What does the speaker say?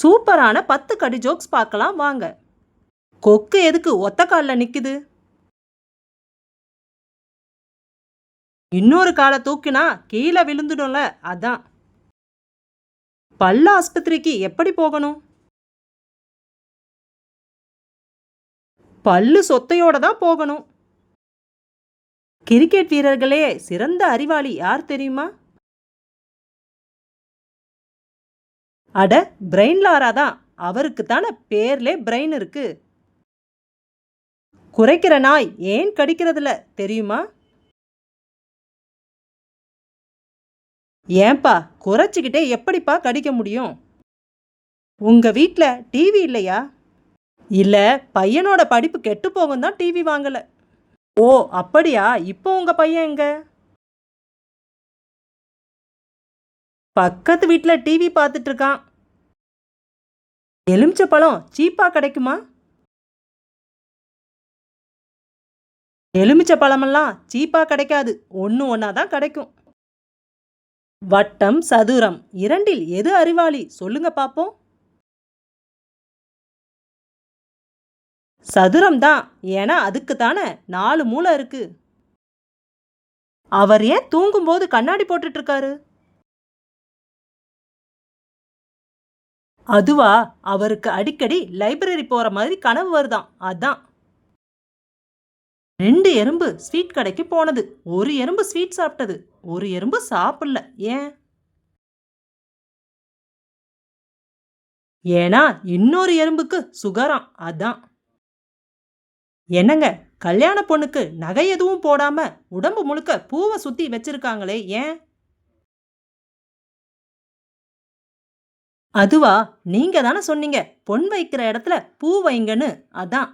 சூப்பரான 10 கடி ஜோக்ஸ் பார்க்கலாம் வாங்க. கொக்கு எதுக்கு ஒத்த கால்ல நிக்குது? இன்னொரு காலை தூக்கினா கீழே விழுந்துடும்ல, அதான். பல்ல ஆஸ்பத்திரிக்கு எப்படி போகணும்? பல்லு சொத்தையோட தான் போகணும். கிரிக்கெட் வீரர்களே சிறந்த அறிவாளி யார் தெரியுமா? அட, பிரெயின் லாரா தான். அவருக்கு தானே பேர்லே பிரெயின் இருக்கு. குறைக்கிற நாய் ஏன் கடிக்கிறதில்ல தெரியுமா? ஏன்பா, குறைச்சிக்கிட்டே எப்படிப்பா கடிக்க முடியும்? உங்க வீட்ல டிவி இல்லையா? இல்ல, பையனோட படிப்பு கெட்டு போகும் தான் டிவி வாங்கல. ஓ அப்படியா? இப்போ உங்க பையன் எங்க? பக்கத்து வீட்ல டிவி பார்த்துட்டு இருக்கான். எலுமிச்சை பழம் சீப்பா கிடைக்குமா? எலுமிச்சை பழமெல்லாம் சீப்பா கிடைக்காது, ஒன்று ஒன்றா தான் கிடைக்கும். வட்டம் சதுரம் இரண்டில் எது அறிவாளி சொல்லுங்க பாப்போம். சதுரம் தான், ஏன்னா அதுக்கு தானே 4 மூளை இருக்கு. அவர் ஏன் தூங்கும்போது கண்ணாடி போட்டுட்டு இருக்காரு? அதுவா, அவருக்கு அடிக்கடி லைப்ரரி போற மாதிரி கனவு வருதாம், அதான். 2 எறும்பு ஸ்வீட் கடைக்கு போனது. ஒரு எறும்பு ஸ்வீட் சாப்பிட்டது, ஒரு எறும்பு சாப்பிடல. ஏன்? ஏன்னா இன்னொரு எறும்புக்கு சுகராம், அதான். என்னங்க, கல்யாண பொண்ணுக்கு நகை எதுவும் போடாம உடம்பு முழுக்க பூவை சுத்தி வச்சிருக்காங்களே, ஏன்? அதுவா, நீங்க தானே சொன்னீங்க பொன் வைக்கிற இடத்துல பூ வைங்கன்னு, அதான்.